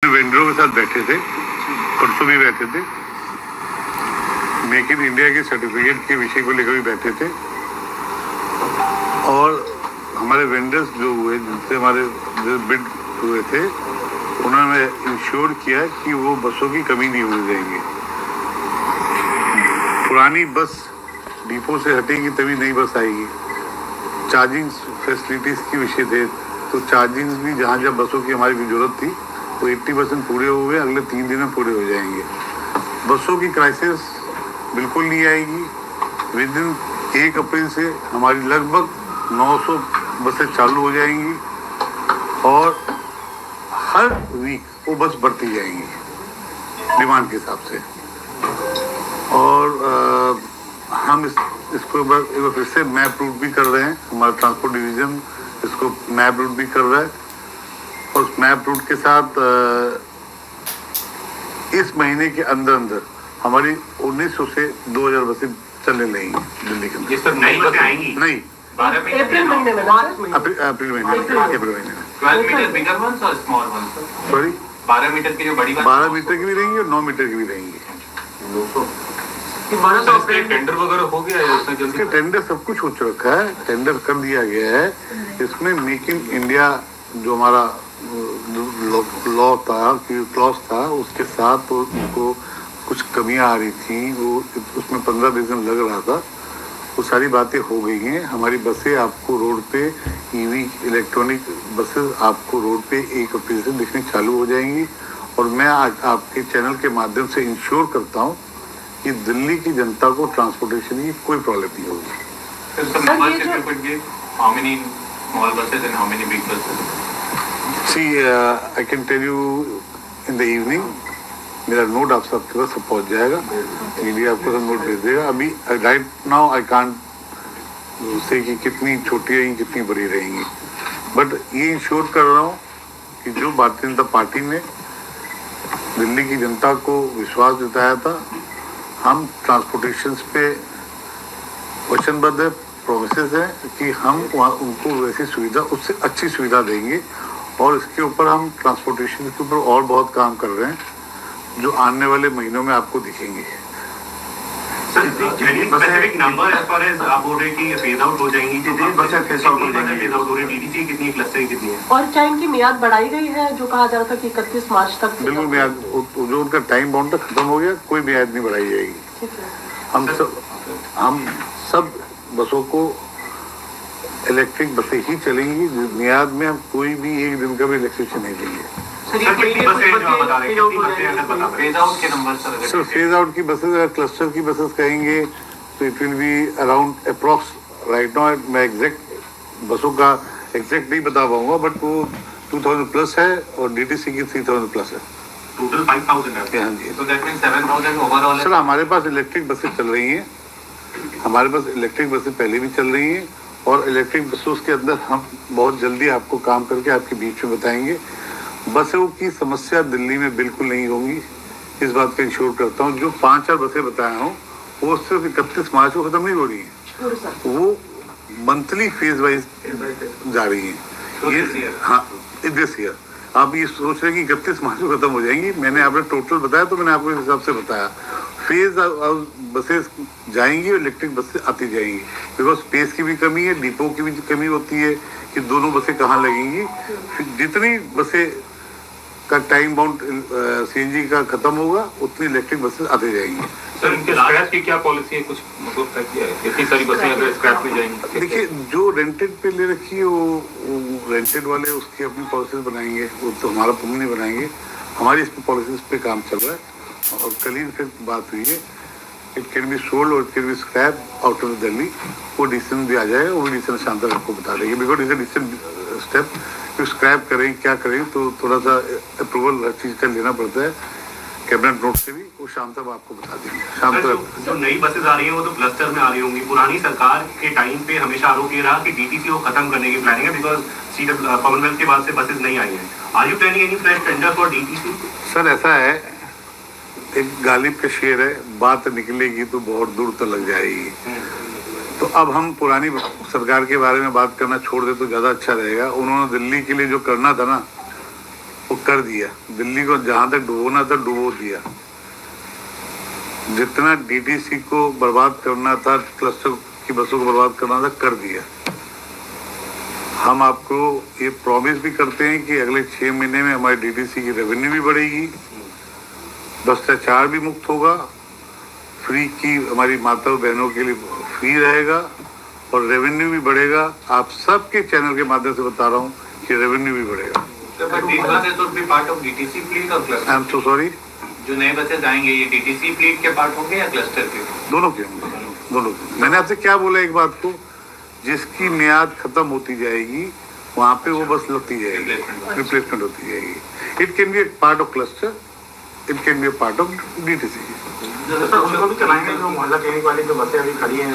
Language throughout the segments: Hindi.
वेंडरों के साथ बैठे थे, परसों भी बैठे थे, मेक इन इंडिया के सर्टिफिकेट के विषय को लेकर भी बैठे थे। और हमारे वेंडर्स जो हुए, जिनसे हमारे बिड हुए थे, उन्होंने इंश्योर किया कि वो बसों की कमी नहीं होने देंगे। पुरानी बस डिपो से हटेगी तभी नई बस आएगी। चार्जिंग फैसिलिटीज़ के विषय थे, तो चार्जिंग भी जहाँ जहाँ बसों की हमारी जरूरत थी वो 80% पूरे हुए, अगले 3 दिन में पूरे हो जाएंगे। बसों की क्राइसिस बिल्कुल नहीं आएगी। विद इन 1 अप्रैल से हमारी लगभग 900 बसें चालू हो जाएंगी और हर वीक वो बस बढ़ती जाएंगी डिमांड के हिसाब से। और हम इसको एक बार फिर से मैप रूट भी कर रहे हैं। हमारा ट्रांसपोर्ट डिवीज़न इसको मैप रूट भी कर रहा है और उस मैप रूट के साथ इस महीने के अंदर हमारी 1900 से 2000 बसें चलने लगेंगी दिल्ली के अंदर। ये सब नई बसें आएंगी? नहीं, अप्रैल महीने में, अप्रैल महीने में। 12 मीटर बिगर वंस और स्मॉल वंस? सॉरी, 12 मीटर की जो बड़ी बस 12 मीटर की भी रहेंगी और 9 मीटर की भी रहेंगी। टेंडर वगैरह हो गया है? इसका टेंडर सब कुछ हो चुका है, टेंडर कर दिया गया है। इसमें मेक इन इंडिया जो हमारा लॉ था, क्लॉज था, उसके साथ तो उनको कुछ कमियां आ रही थी, वो उसमें 15 दिन लग रहा था। वो सारी बातें हो गई हैं। हमारी बसें आपको रोड पे ईवी इलेक्ट्रॉनिक बसेस आपको रोड पे 1 अप्रैल से दिखनी चालू हो जाएंगी। और मैं आज आपके चैनल के माध्यम से इंश्योर करता हूँ कि दिल्ली की जनता को ट्रांसपोर्टेशन की कोई प्रॉब्लम नहीं होगी। See, I can tell you in the evening. मेरा नोट आप सबके पास पहुंच जाएगा, मीडिया आपको सब नोट भेज देगा। अभी right now I can't say कि कितनी छोटी रहेंगी कितनी बड़ी रहेंगी, बट ये इंश्योर कर रहा हूँ कि जो भारतीय जनता पार्टी ने दिल्ली की जनता को विश्वास जताया था, हम ट्रांसपोर्टेशन पे वचनबद्ध है, प्रोमिसेस है कि हम वहाँ उनको वैसी सुविधा, उससे अच्छी सुविधा देंगे। और इसके ऊपर हम ट्रांसपोर्टेशन के ऊपर और बहुत काम कर रहे हैं जो आने वाले महीनों में आपको दिखेंगे। Specific number as far as आप बोल रहे हैं कि फेज आउट हो जाएंगी, कितनी बसें फेज आउट हो जाएंगी, फेज आउट हो रही है, डीटीसी कितनी, क्लस्टरिंग कितनी है? और क्या इनकी मियाद बढ़ाई गई है? जो कहा जा रहा था कि 31 मार्च तक। बिल्कुल मियाद, जो उनका टाइम बाउंड तक खत्म हो गया, कोई मियाद नहीं बढ़ाई जाएगी। हम सब बसों को इलेक्ट्रिक बसें ही चलेंगी। मियाद में हम कोई भी 1 दिन का भी इलेक्ट्रिसिटी नहीं देंगे। सर फेज आउट की बसेस, अगर क्लस्टर की बसेस कहेंगे तो it will be around approx, right now मैं एग्जैक्ट बसों का एग्जैक्ट नहीं बता पाऊंगा, बट वो 2000 प्लस है और डीटीसी की 3000 प्लस है। टोटल 5000 है। हाँ जी। तो दैट मींस 7000 ओवरऑल है। सर हमारे पास इलेक्ट्रिक बसें चल रही हैं, हमारे पास इलेक्ट्रिक बसें पहले भी चल रही हैं और इलेक्ट्रिक बसों के अंदर हम बहुत जल्दी आपको काम करके आपके बीच में बताएंगे। बसों की समस्या दिल्ली में बिल्कुल नहीं होगी, इस बात का इंश्योर करता हूँ। जो 5-4 बसें बताया हूँ वो सिर्फ 31 मार्च को खत्म नहीं हो रही है, वो मंथली फेज वाइज जा रही हैं। हाँ, दिस ईयर आप ये सोच रहे हैं कि 31 मार्च को खत्म हो जाएंगी। मैंने आपने टोटल बताया तो मैंने आपको इस हिसाब से बताया। फेज बसेस जाएंगी और इलेक्ट्रिक बसें आती जाएंगी, बिकॉज स्पेस की भी कमी है, डिपो की भी कमी होती है कि दोनों बसें कहाँ लगेंगी। जितनी बसें का टाइम बाउंड सीएनजी का खत्म होगा उतनी इलेक्ट्रिक बसेस आते जाएंगी। सर इनके स्क्रैप की क्या पॉलिसी है, कुछ मतलब तय किया है? इतनी सारी बसें अगर स्क्रैप में जाएंगी, देखिए जो रेंटेड पे ले रखी है वो रेंटेड वाले उसकी अपनी पॉलिसीज बनाएंगे, वो तो हमारा पुण्य नहीं बनाएंगे। हमारी इस पॉलिसीज पे काम चल रहा है और कल ही फिर बात हुई है। इट कैन बी सोल्ड और it can be scrap out of Delhi. वो डिसीजन भी आ जाएगा, वो डिसीजन शाम तक आपको बता देंगे, because is a decision step. Scrap करें क्या करें तो थोड़ा सा अप्रूवल हर चीज़ का लेना पड़ता है कैबिनेट नोट से भी, वो शाम तक आपको बता देंगे। शाम तक जो नई बसेस आ रही हैं वो तो क्लस्टर में आ रही होंगी। पुरानी सरकार के टाइम पे हमेशा आरोप ये रहा कि डीटीसी को खत्म करने की प्लानिंग है, बिकॉज कॉमनवेल्थ के बाद से बसेस नहीं आई हैं। Are you planning any fresh tender for DTC? Sir ऐसा है, एक गालिब का शेर है, बात निकलेगी तो बहुत दूर तक लग जाएगी। तो अब हम पुरानी सरकार के बारे में बात करना छोड़ दे तो ज़्यादा अच्छा रहेगा। उन्होंने दिल्ली के लिए जो करना था ना, वो कर दिया। दिल्ली को जहां तक डुबोना था डुबो दिया। जितना डीटीसी को बर्बाद करना था, क्लस्टर की बसों को बर्बाद करना था, कर दिया। हम आपको ये प्रॉमिस भी करते हैं कि अगले 6 महीने में हमारी डीटीसी की रेवेन्यू भी बढ़ेगी, भ्रष्टाचार भी मुक्त होगा, फ्री की हमारी माता और बहनों के लिए फ्री रहेगा और रेवेन्यू भी बढ़ेगा। आप सबके चैनल के माध्यम से बता रहा हूँ कि रेवेन्यू भी बढ़ेगा। I am so sorry. जो नए बसेस आएंगे ये डीटीसी फ्लीट के पार्ट होंगे या क्लस्टर के? दोनों के होंगे, दोनों के। मैंने आपसे क्या बोला एक बात को, जिसकी मियाद खत्म होती जाएगी वहाँ पे वो बस लगती जाएगी, रिप्लेसमेंट होती जाएगी। It can be A part of cluster, it can be A part of DTC. Sir उनको भी चलाएंगे जो मोहल्ला क्लिनिक वाली जो बसें अभी खड़ी हैं,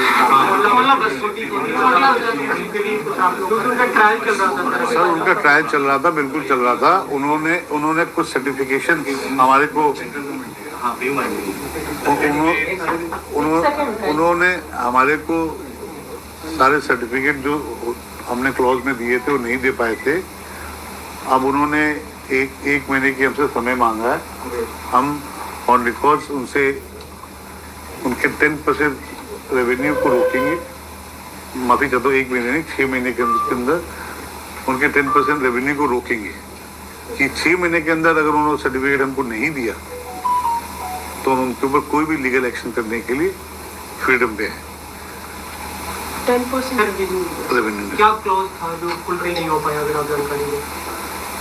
सर उनका ट्रायल चल रहा था, बिल्कुल चल रहा था। उन्होंने कुछ सर्टिफिकेशन हमारे को उन्होंने हमारे को सारे सर्टिफिकेट जो हमने क्लॉज में दिए थे वो नहीं दे पाए थे। अब उन्होंने एक महीने की हमसे समय मांगा है। हम ऑन रिकॉर्ड्स उनसे उनके 10% रेवेन्यू को रोकेंगे। माफी चाहता हूँ, 1 महीने नहीं, 6 महीने के अंदर उनके 10% रेवेन्यू को रोकेंगे कि 6 महीने के अंदर अगर उन्होंने सर्टिफिकेट हमको नहीं दिया तो हम उनके ऊपर कोई भी लीगल एक्शन करने के लिए फ्रीडम पे है। 10% रेवेन्यू क्या क्लोज था जो फुलफिल नहीं हो पाया? अगर आप जानकारी दें।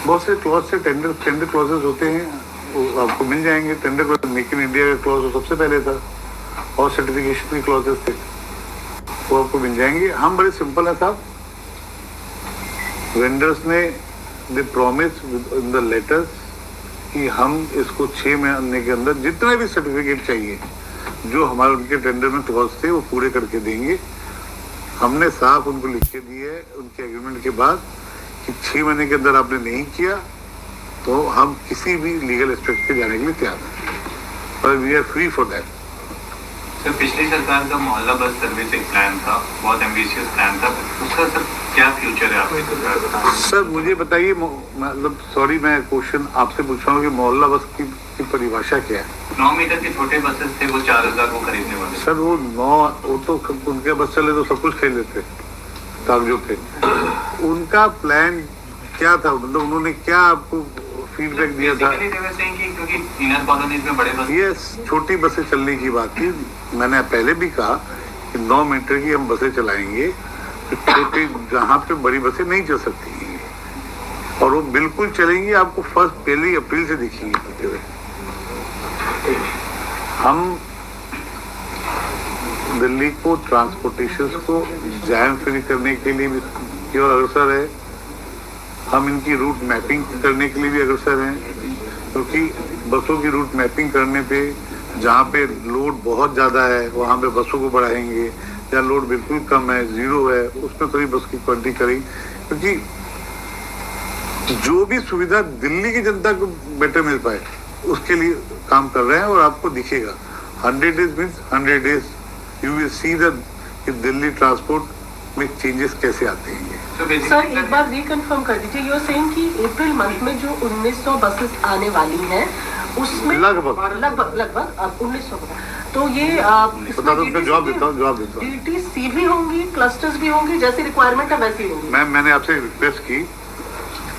बहुत से क्लॉज से टेंडर क्लॉजेस होते हैं, वो आपको मिल जाएंगे। टेंडर मेक इन इंडिया का क्लॉज सबसे पहले था और सर्टिफिकेशन के क्लॉजेस थे, वो आपको मिल जाएंगे। हम बड़े सिंपल है साहब, वेंडर्स ने दे प्रॉमिस इन द लेटर्स कि हम इसको 6 महीने के अंदर जितने भी सर्टिफिकेट चाहिए जो हमारे उनके टेंडर में क्लॉज थे वो पूरे करके देंगे। हमने साफ उनको लिख के दिए है उनके एग्रीमेंट के बाद कि 6 महीने के अंदर आपने नहीं किया तो हम किसी भी लीगल एस्पेक्ट पे जाने के लिए तैयार हैं और we are free for that. Sir पिछली सरकार का मोहल्ला बस सर्विस एक प्लान था, बहुत एम्बिशियस प्लान था, उसका सर क्या फ्यूचर है आपकी सरकार का? सर मुझे बताइए, मतलब सॉरी मैं क्वेश्चन आपसे पूछ रहा हूँ कि मोहल्ला बस की परिभाषा क्या है? 9 मीटर के छोटे बसेस थे, वो 4000 को खरीदने वाले। सर वो तो उनके बस चले तो सब कुछ खरीद लेते कागजों पे। उनका प्लान क्या था, मतलब उन्होंने क्या आपको फीडबैक दिया था? क्योंकि इनर कॉलोनीज में बड़े बस ये छोटी बसें चलने की बात थी। मैंने पहले भी कहा कि 9 मीटर की हम बसें चलाएंगे, छोटी जहाँ पे बड़ी बसें नहीं चल सकती और वो बिल्कुल चलेंगी, आपको 1 अप्रैल से दिखेंगी चलते हुए। हम दिल्ली को ट्रांसपोर्टेशन को जैम फ्री करने के लिए भी की ओर अग्रसर है। हम इनकी रूट मैपिंग करने के लिए भी अग्रसर हैं, क्योंकि बसों की रूट मैपिंग करने पे जहाँ पे लोड बहुत ज़्यादा है वहाँ पे बसों को बढ़ाएंगे, जहाँ लोड बिल्कुल कम है, 0 है, उसमें थोड़ी बस की क्वालिटी करेंगे। क्योंकि जो भी सुविधा दिल्ली की जनता को बेटर मिल पाए उसके लिए काम कर रहे हैं और आपको दिखेगा 100 days means 100 days you will see the Delhi transport में चेंजेस कैसे आते हैं। सर एक बार रिकन्फर्म कर दीजिए, यू आर सेइंग कि अप्रैल मंथ में जो 1900 बसेस आने वाली हैं उसमें लगभग 1900, तो ये बता दो, उसका जवाब देता हूँ। डीटीसी भी होंगी, क्लस्टर्स भी होंगी, जैसी रिक्वायरमेंट है वैसी होंगी। मैम मैंने आपसे रिक्वेस्ट की,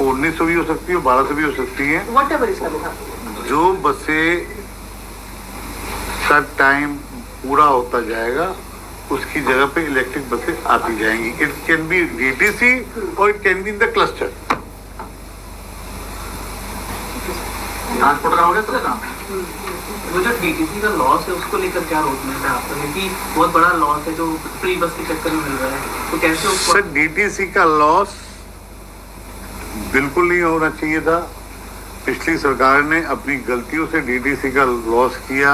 1900 भी हो सकती है, 1200 भी हो सकती है, वट एवर इसका लिखा। जो बसें का टाइम पूरा होता जाएगा उसकी जगह पे इलेक्ट्रिक बसें आती जाएंगी। इट कैन बी डीटीसी और it can be in the cluster. Transport कराओगे सर ना? वो जो डीटीसी का लॉस है उसको लेकर क्या रोकना है आपका? क्योंकि बहुत बड़ा लॉस है जो फ्री बस के चक्कर में मिल रहा है, तो कैसे उसको? सर डीटीसी का लॉस बिल्कुल नहीं होना चाहिए था। पिछली सरकार ने अपनी गलतियों से डीटीसी का लॉस किया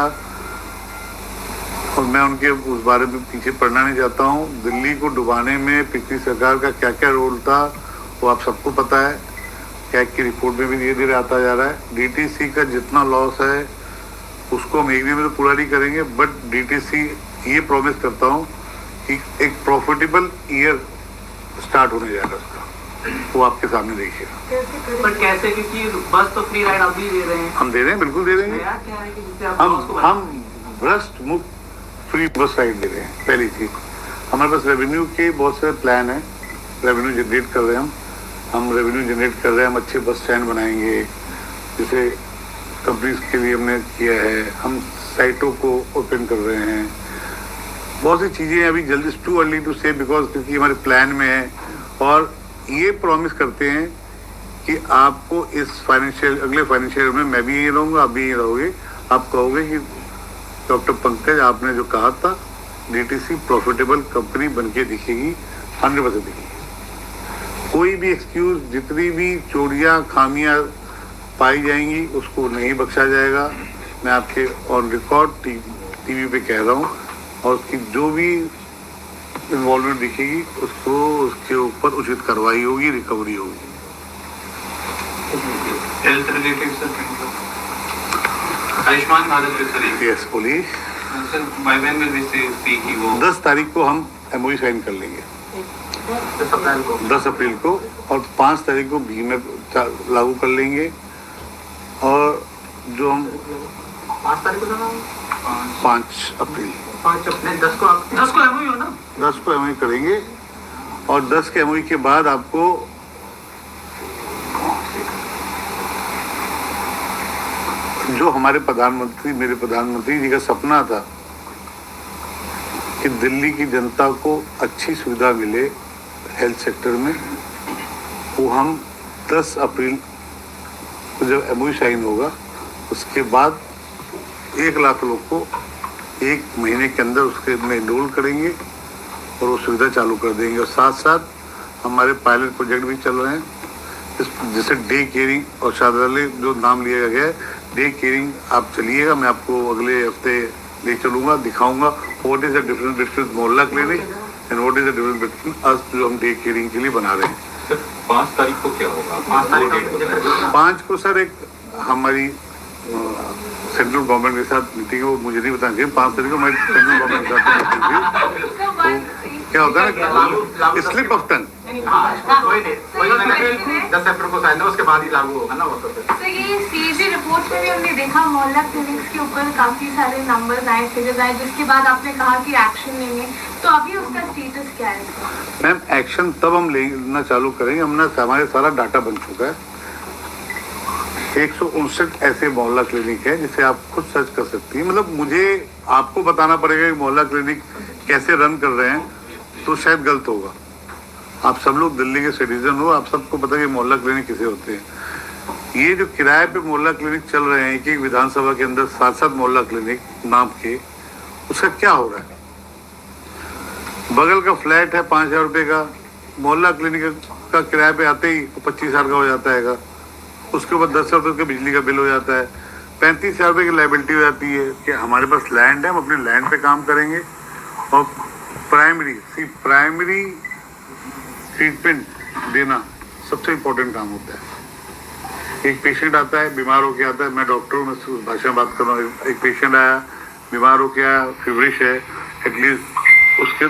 और मैं उनके उस बारे में पीछे पढ़ना नहीं चाहता हूँ। दिल्ली को डुबाने में पिछली सरकार का क्या क्या रोल था वो आप सबको पता है, कैग की रिपोर्ट में भी धीरे धीरे आता जा रहा है। डीटीसी का जितना लॉस है उसको हम एक दिन में तो पूरा नहीं करेंगे, बट डीटीसी ये प्रॉमिस करता हूँ कि एक प्रॉफिटेबल ईयर स्टार्ट होने जाएगा उसका। वो आपके सामने देखिएगा। पर कैसे, क्योंकि बस तो फ्री राइड अभी दे रहे हैं, हम दे रहे हैं, बिल्कुल दे देंगे। नया क्या है कि जिससे आप लॉस को हम भ्रष्ट मुक्त फ्री बस राइड दे रहे हैं। पहली चीज, हमारे पास रेवेन्यू के बहुत सारे प्लान है, रेवेन्यू जनरेट कर रहे हैं हम रेवेन्यू जनरेट कर रहे हैं। हम अच्छे बस स्टैंड बनाएंगे, जैसे कंपनीज के लिए हमने किया है। हम साइटों को ओपन कर रहे हैं, बहुत सी चीज़ें अभी जल्दी, टू अर्ली टू से बिकॉज, क्योंकि हमारे प्लान में है। और ये प्रॉमिस करते हैं कि आपको इस अगले फाइनेंशियल में मैं भी यहीं रहूँगा, आप भी यहीं रहोगे। आप कहोगे कि डॉक्टर पंकज आपने जो कहा था, डीटीसी प्रॉफिटेबल कंपनी बनके दिखेगी, 100% दिखेगी। कोई भी एक्सक्यूज, जितनी भी चोरियां खामियां पाई जाएंगी उसको नहीं बख्शा जाएगा। मैं आपके ऑन रिकॉर्ड टीवी पे कह रहा हूँ। और उसकी जो भी इन्वॉल्वमेंट दिखेगी उसको, उसके ऊपर उचित कार्रवाई होगी, रिकवरी होगी। Health related sir, Ayushman Bharat sir, yes बोलिए sir by when will we see कि वो 10 तारीख को हम एमओयू साइन कर लेंगे, 10 अप्रैल को, और 5 तारीख को भी में लागू कर लेंगे। और जो हम 5 तारीख को 5 अप्रैल 5 अपने 10 को एमओयू हो ना, 10 को एमओयू करेंगे। और 10 के एमओयू के बाद आपको जो हमारे प्रधानमंत्री, मेरे प्रधानमंत्री जी का सपना था कि दिल्ली की जनता को अच्छी सुविधा मिले हेल्थ सेक्टर में, वो हम 10 अप्रैल को जब एमओयू साइन होगा उसके बाद 1 लाख लोग को 1 महीने के अंदर उसके में इनरोल करेंगे और वो सुविधा चालू कर देंगे। और साथ साथ हमारे पायलट प्रोजेक्ट भी चल रहे हैं, जैसे डे केयरिंग और शादाली जो नाम लिया गया है। डे केयरिंग आप चलिएगा, मैं आपको अगले हफ्ते ले चलूँगा, दिखाऊँगा what is the difference between mohalla clinic and what is the difference between us, जो हम डे केयरिंग के लिए बना रहे हैं। 5 तारीख को क्या होगा? 5 तारीख 5 को सर एक हमारी सेंट्रल गवर्नमेंट के साथ मीटिंग है, वो मुझे नहीं बताना चाहिए। 5 तारीख को हमारी सेंट्रल गवर्नमेंट के साथ मीटिंग थी। तो क्या होता है ना, स्लिप ऑफ टंग। 10 अप्रैल को साइन, उसके बाद ही लागू होगा ना वो तो। तो ये सीएजी रिपोर्ट में भी हमने देखा मोहल्ला क्लिनिक्स के ऊपर काफी सारे नंबर्स आए, फिगर्स आए, जिसके बाद आपने कहा कि एक्शन लेंगे। तो अभी उसका स्टेटस क्या है? मैम एक्शन तब हम लेना चालू करेंगे, हमारे सारा डाटा बन चुका है। 159 ऐसे मोहल्ला क्लिनिक है जिसे आप खुद सर्च कर सकती हैं। मतलब मुझे आपको बताना पड़ेगा कि मोहल्ला क्लिनिक कैसे रन कर रहे हैं तो शायद गलत होगा। आप सब लोग दिल्ली के सिटीजन हो, आप सबको पता है कि मोहल्ला क्लिनिक किसे होते हैं। ये जो किराए पे मोहल्ला क्लिनिक चल रहे हैं, एक विधानसभा के अंदर 7-7 मोहल्ला क्लिनिक नाम के, उसका क्या हो रहा है? बगल का फ्लैट है 5,000 रुपये का, मोहल्ला क्लिनिक का किराए पे आते ही 25,000 का हो जाता है। उसके बाद 10,000 रुपये का बिजली का बिल हो जाता है, 35,000 रुपये की लाइबिलिटी हो जाती है। कि हमारे पास लैंड है, हम अपने लैंड पे काम करेंगे। और प्राइमरी ट्रीटमेंट देना सबसे इम्पोर्टेंट काम होता है। एक पेशेंट आता है, बीमार होके आता है, मैं डॉक्टर हूँ, मैं उस भाषा में बात कर रहा हूँ। एक पेशेंट आया, बीमार होके आया, फीवरिश है, एटलीस्ट उसके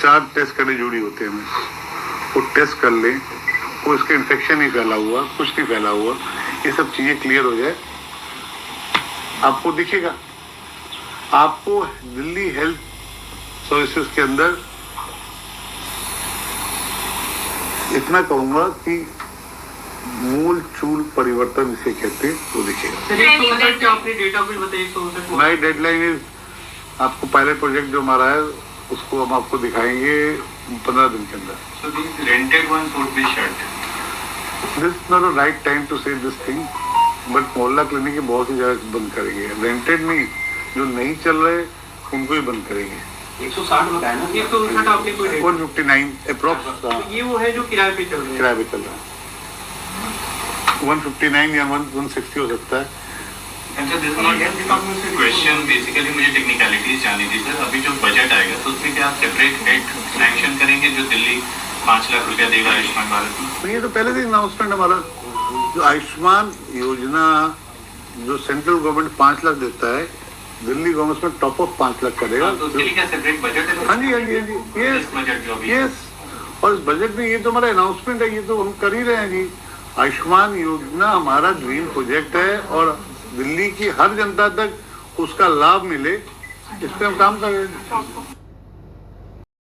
4 टेस्ट करने जरूरी होते हैं। हमें वो टेस्ट कर लें, वो इसका इन्फेक्शन नहीं फैला हुआ, कुछ नहीं फैला हुआ, ये सब चीज़ें क्लियर हो जाए, आपको दिखेगा। आपको दिल्ली हेल्थ सर्विसेज के अंदर इतना कहूँगा कि मूल चूल परिवर्तन इसे कहते हैं, वो दिखेगा। अपनी डेटा भी बताइए। माई डेडलाइन इज, आपको पायलट प्रोजेक्ट जो हमारा है उसको हम आपको दिखाएंगे 15 दिन के अंदर। So these rented ones would be shut. This is not a right time to say this thing, but मोहल्ला क्लिनिक की बहुत सी जगह बंद करेंगे। रेंटेड नहीं, जो नहीं चल रहे उनको ही बंद करेंगे। 160 बताया ना, 159 आपने कोई रेट 159 अप्रॉक्स ये वो है जो किराए पे चल रहे हैं। किराए पे चल रहा है। 159 या 160 हो सकता है। And so this is not question, basically मुझे टेक्निकलिटीज जाननी थी सर। अभी जो बजट आएगा तो उसमें क्या सेपरेट हेड सैंक्शन करेंगे जो दिल्ली 5 लाख रुपया देगा आयुष्मान भारत में? तो ये तो पहले से अनाउंसमेंट हमारा, जो आयुष्मान योजना जो सेंट्रल गवर्नमेंट 5 लाख देता है, दिल्ली गवर्नमेंट में टॉप ऑफ 5 लाख करेगा। तो उसके लिए क्या सेपरेट बजट है? हाँ जी, हाँ जी, हाँ जी, यस बजट जो अभी यस। और इस बजट में ये तो हमारा अनाउंसमेंट है, ये तो हम कर ही रहे हैं जी। आयुष्मान योजना हमारा ड्रीम प्रोजेक्ट है और दिल्ली की हर जनता तक उसका लाभ मिले, इस पे हम काम कर रहे हैं।